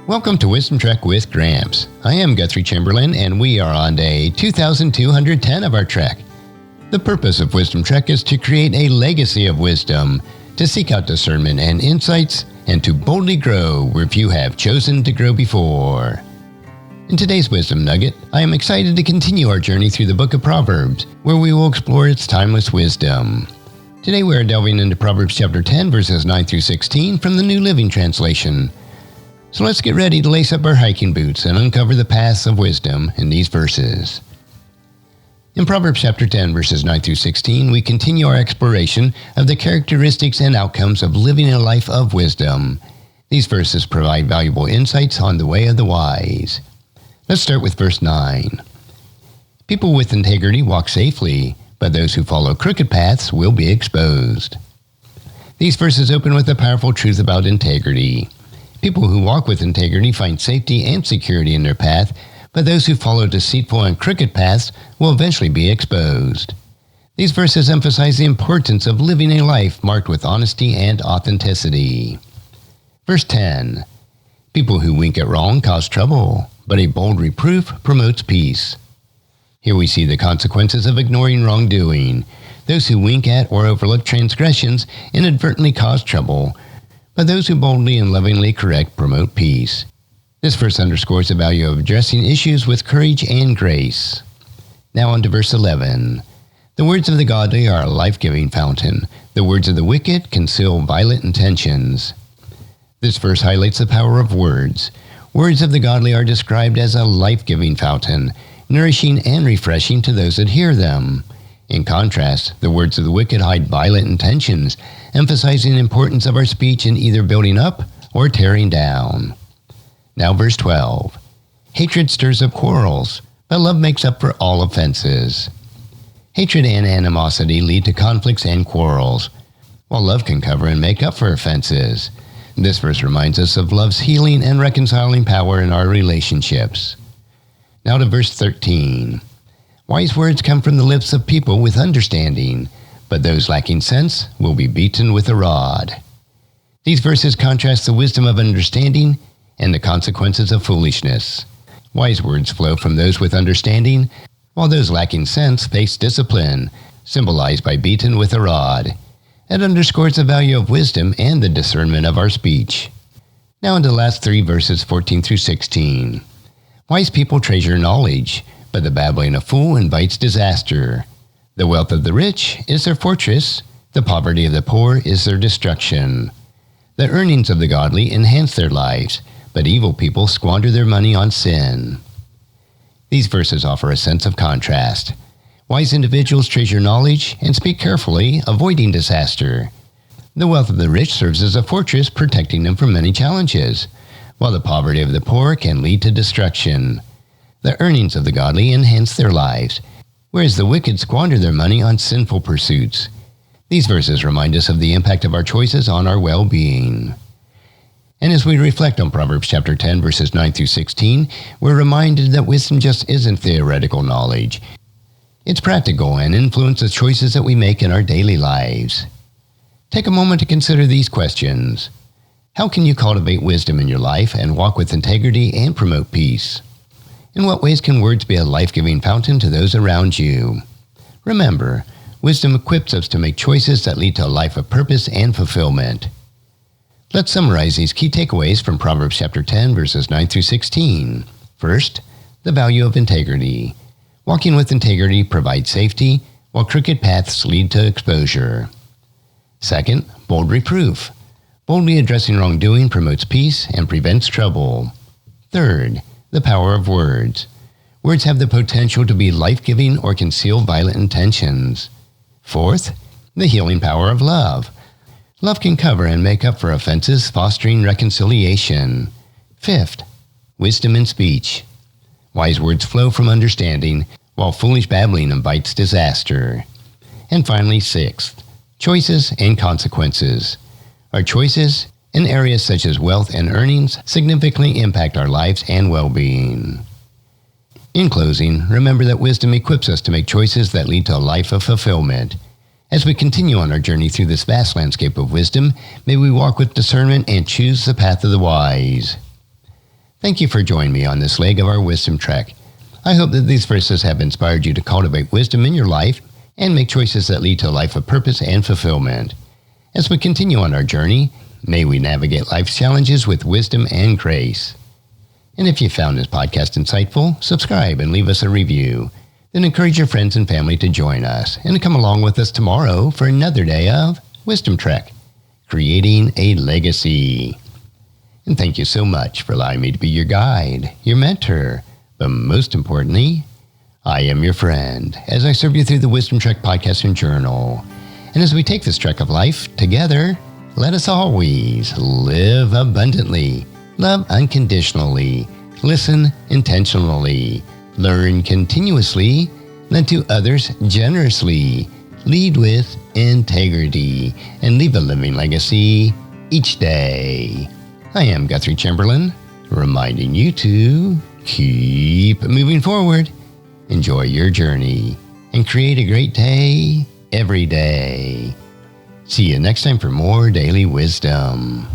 Welcome to Wisdom Trek with Gramps. I am Guthrie Chamberlain, and we are on day 2210 of our trek. The purpose of Wisdom Trek is to create a legacy of wisdom, to seek out discernment and insights, and to boldly grow where few have chosen to grow before. In today's Wisdom Nugget, I am excited to continue our journey through the book of Proverbs, where we will explore its timeless wisdom. Today we are delving into Proverbs chapter 10, verses 9 through 16 from the New Living Translation. So let's get ready to lace up our hiking boots and uncover the paths of wisdom in these verses. In Proverbs chapter 10, verses 9 through 16, we continue our exploration of the characteristics and outcomes of living a life of wisdom. These verses provide valuable insights on the way of the wise. Let's start with verse 9. People with integrity walk safely, but those who follow crooked paths will be exposed. These verses open with a powerful truth about integrity. People who walk with integrity find safety and security in their path, but those who follow deceitful and crooked paths will eventually be exposed. These verses emphasize the importance of living a life marked with honesty and authenticity. Verse 10. People who wink at wrong cause trouble, but a bold reproof promotes peace. Here we see the consequences of ignoring wrongdoing. Those who wink at or overlook transgressions inadvertently cause trouble, but those who boldly and lovingly correct promote peace. This verse underscores the value of addressing issues with courage and grace. Now on to verse 11. The words of the godly are a life-giving fountain. The words of the wicked conceal violent intentions. This verse highlights the power of words. Words of the godly are described as a life-giving fountain, nourishing and refreshing to those that hear them. In contrast, the words of the wicked hide violent intentions, emphasizing the importance of our speech in either building up or tearing down. Now verse 12. Hatred stirs up quarrels, but love makes up for all offenses. Hatred and animosity lead to conflicts and quarrels, while love can cover and make up for offenses. This verse reminds us of love's healing and reconciling power in our relationships. Now to verse 13. Wise words come from the lips of people with understanding, but those lacking sense will be beaten with a rod. These verses contrast the wisdom of understanding and the consequences of foolishness. Wise words flow from those with understanding, while those lacking sense face discipline, symbolized by beaten with a rod. It underscores the value of wisdom and the discernment of our speech. Now in the last three verses, 14 through 16. Wise people treasure knowledge, but the babbling of fool invites disaster. The wealth of the rich is their fortress. The poverty of the poor is their destruction. The earnings of the godly enhance their lives, but evil people squander their money on sin. These verses offer a sense of contrast. Wise individuals treasure knowledge and speak carefully, avoiding disaster. The wealth of the rich serves as a fortress, protecting them from many challenges, while the poverty of the poor can lead to destruction. The earnings of the godly enhance their lives, whereas the wicked squander their money on sinful pursuits. These verses remind us of the impact of our choices on our well-being. And as we reflect on Proverbs chapter 10, verses 9 through 16, we're reminded that wisdom just isn't theoretical knowledge. It's practical and influences the choices that we make in our daily lives. Take a moment to consider these questions. How can you cultivate wisdom in your life and walk with integrity and promote peace? In what ways can words be a life-giving fountain to those around you? Remember, wisdom equips us to make choices that lead to a life of purpose and fulfillment. Let's summarize these key takeaways from Proverbs chapter 10, verses 9 through 16. First, the value of integrity. Walking with integrity provides safety, while crooked paths lead to exposure. Second, bold reproof. Boldly addressing wrongdoing promotes peace and prevents trouble. Third, the power of words. Words have the potential to be life-giving or conceal violent intentions. Fourth, the healing power of love. Love can cover and make up for offenses, fostering reconciliation. Fifth, wisdom in speech. Wise words flow from understanding, while foolish babbling invites disaster. And finally, sixth, choices and consequences. Our choices in areas such as wealth and earnings significantly impact our lives and well-being. In closing, remember that wisdom equips us to make choices that lead to a life of fulfillment. As we continue on our journey through this vast landscape of wisdom, may we walk with discernment and choose the path of the wise. Thank you for joining me on this leg of our wisdom trek. I hope that these verses have inspired you to cultivate wisdom in your life and make choices that lead to a life of purpose and fulfillment. As we continue on our journey, may we navigate life's challenges with wisdom and grace. And if you found this podcast insightful, subscribe and leave us a review. Then encourage your friends and family to join us and to come along with us tomorrow for another day of Wisdom Trek, creating a legacy. And thank you so much for allowing me to be your guide, your mentor, but most importantly, I am your friend as I serve you through the Wisdom Trek podcast and journal. And as we take this trek of life together, let us always live abundantly, love unconditionally, listen intentionally, learn continuously, lend to others generously, lead with integrity, and leave a living legacy each day. I am Guthrie Chamberlain, reminding you to keep moving forward, enjoy your journey, and create a great day every day. See you next time for more daily wisdom.